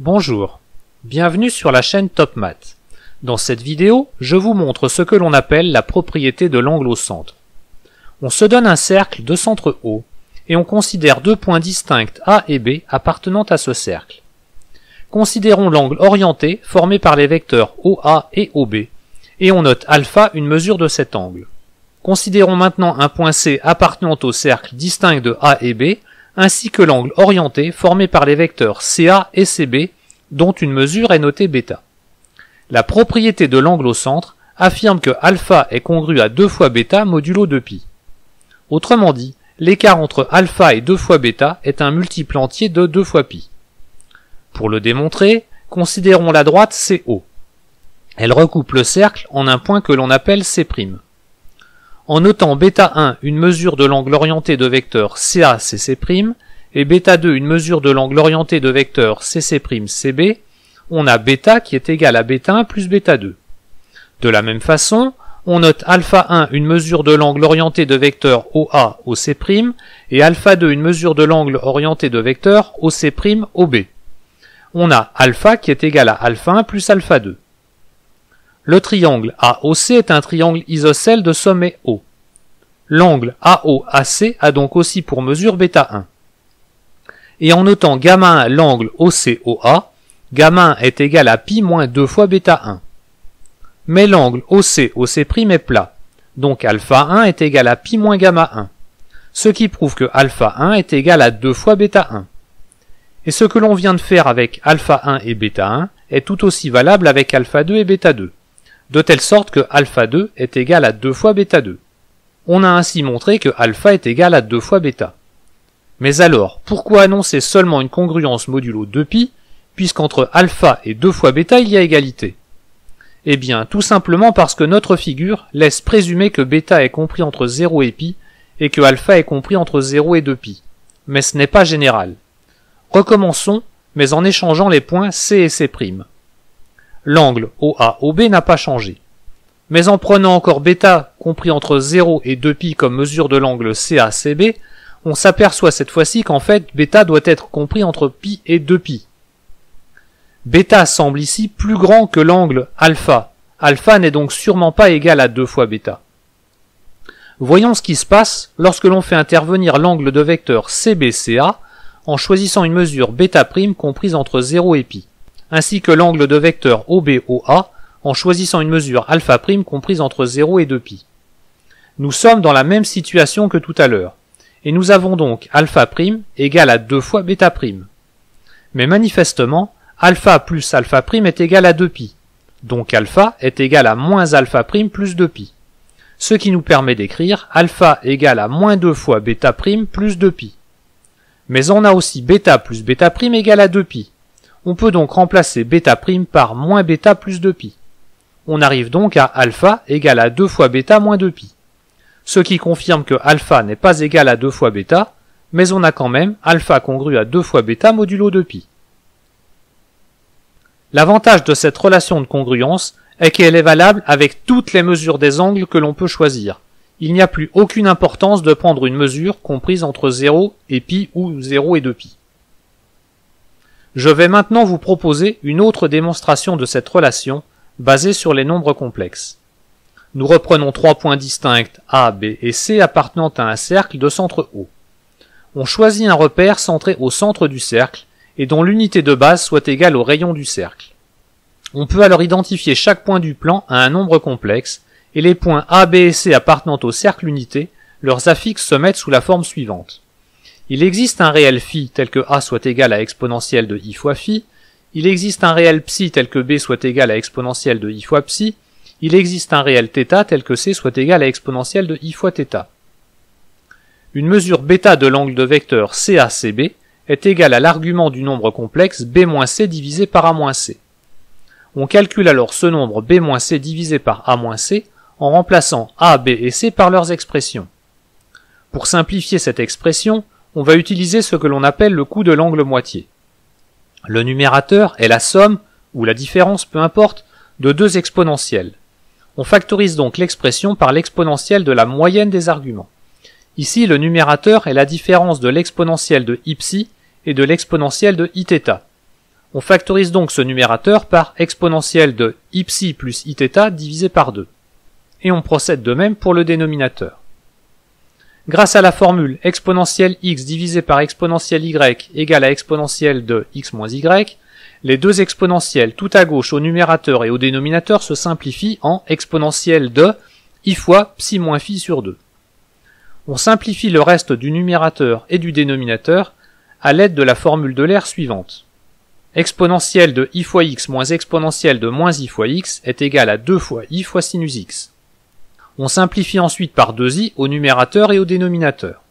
Bonjour, bienvenue sur la chaîne Top Math. Dans cette vidéo, je vous montre ce que l'on appelle la propriété de l'angle au centre. On se donne un cercle de centre O et on considère deux points distincts A et B appartenant à ce cercle. Considérons l'angle orienté formé par les vecteurs OA et OB et on note alpha une mesure de cet angle. Considérons maintenant un point C appartenant au cercle distinct de A et B ainsi que l'angle orienté formé par les vecteurs CA et CB dont une mesure est notée β. La propriété de l'angle au centre affirme que alpha est congru à 2 fois β modulo 2π. Autrement dit, l'écart entre alpha et 2 fois β est un multiple entier de 2 fois π. Pour le démontrer, considérons la droite CO. Elle recoupe le cercle en un point que l'on appelle C'. En notant β1 une mesure de l'angle orienté de vecteur CA-CC' et β2 une mesure de l'angle orienté de vecteur CC'-CB, on a β qui est égal à β1 plus β2. De la même façon, on note α1 une mesure de l'angle orienté de vecteur OA au C' et α2 une mesure de l'angle orienté de vecteur au C' OB. On a α qui est égal à α1 plus α2. Le triangle AOC est un triangle isocèle de sommet O. L'angle AOAC a donc aussi pour mesure β1. Et en notant γ1 l'angle OCOA, γ1 est égal à π moins 2 fois β1. Mais l'angle OC est plat, donc α1 est égal à π moins γ1, ce qui prouve que α1 est égal à 2 fois β1. Et ce que l'on vient de faire avec α1 et β1 est tout aussi valable avec α2 et β2. De telle sorte que α2 est égal à 2 fois β2. On a ainsi montré que α est égal à 2 fois β. Mais alors, pourquoi annoncer seulement une congruence modulo 2π, puisqu'entre α et 2 fois β il y a égalité? Eh bien, tout simplement parce que notre figure laisse présumer que β est compris entre 0 et π, et que α est compris entre 0 et 2π. Mais ce n'est pas général. Recommençons, mais en échangeant les points C et C'. L'angle OA-OB n'a pas changé. Mais en prenant encore β compris entre 0 et 2π comme mesure de l'angle CA-CB, on s'aperçoit cette fois-ci qu'en fait β doit être compris entre π et 2π. β semble ici plus grand que l'angle alpha. Alpha n'est donc sûrement pas égal à 2 fois β. Voyons ce qui se passe lorsque l'on fait intervenir l'angle de vecteur CBCA en choisissant une mesure β' comprise entre 0 et π, ainsi que l'angle de vecteur OB-OA en choisissant une mesure α' comprise entre 0 et 2π. Nous sommes dans la même situation que tout à l'heure, et nous avons donc α' égal à 2 fois β'. Mais manifestement, α plus α' est égal à 2π, donc α est égal à moins α' plus 2π, ce qui nous permet d'écrire α égale à moins 2 fois β' plus 2π. Mais on a aussi β plus β' égale à 2π. On peut donc remplacer β' par moins β plus 2π. On arrive donc à α égale à 2 fois β moins 2π. Ce qui confirme que α n'est pas égal à 2 fois β, mais on a quand même α congru à 2 fois β modulo 2π. L'avantage de cette relation de congruence est qu'elle est valable avec toutes les mesures des angles que l'on peut choisir. Il n'y a plus aucune importance de prendre une mesure comprise entre 0 et π ou 0 et 2π. Je vais maintenant vous proposer une autre démonstration de cette relation basée sur les nombres complexes. Nous reprenons trois points distincts A, B et C appartenant à un cercle de centre O. On choisit un repère centré au centre du cercle et dont l'unité de base soit égale au rayon du cercle. On peut alors identifier chaque point du plan à un nombre complexe et les points A, B et C appartenant au cercle unité, leurs affixes se mettent sous la forme suivante. Il existe un réel phi tel que A soit égal à exponentielle de i fois phi, il existe un réel psi tel que B soit égal à exponentielle de i fois psi, il existe un réel θ tel que C soit égal à exponentielle de i fois θ. Une mesure β de l'angle de vecteur CA-CB est égale à l'argument du nombre complexe b-c divisé par a-c. On calcule alors ce nombre b-c divisé par a-c en remplaçant a, b et c par leurs expressions. Pour simplifier cette expression, on va utiliser ce que l'on appelle le coût de l'angle moitié. Le numérateur est la somme, ou la différence, peu importe, de deux exponentielles. On factorise donc l'expression par l'exponentielle de la moyenne des arguments. Ici, le numérateur est la différence de l'exponentielle de i psi et de l'exponentielle de iθ. On factorise donc ce numérateur par exponentielle de ipsi plus iθ divisé par 2. Et on procède de même pour le dénominateur. Grâce à la formule exponentielle x divisé par exponentielle y égale à exponentielle de x moins y, les deux exponentielles tout à gauche au numérateur et au dénominateur se simplifient en exponentielle de i fois psi moins phi sur 2. On simplifie le reste du numérateur et du dénominateur à l'aide de la formule d'Euler suivante. Exponentielle de i fois x moins exponentielle de moins i fois x est égale à 2 fois i fois sinus x. On simplifie ensuite par 2i au numérateur et au dénominateur.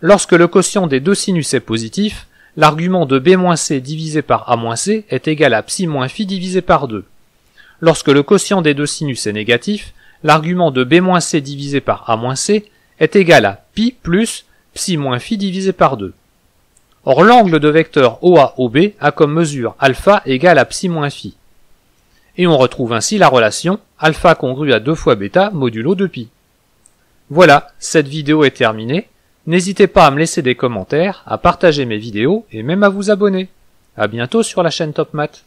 Lorsque le quotient des deux sinus est positif, l'argument de b-c divisé par a-c est égal à psi moins phi divisé par 2. Lorsque le quotient des deux sinus est négatif, l'argument de b-c divisé par a-c est égal à pi plus psi moins phi divisé par 2. Or l'angle de vecteur OA-OB a comme mesure alpha égale à psi moins phi. Et on retrouve ainsi la relation alpha congrue à 2 fois bêta modulo 2pi. Voilà, cette vidéo est terminée. N'hésitez pas à me laisser des commentaires, à partager mes vidéos et même à vous abonner. À bientôt sur la chaîne Top Math.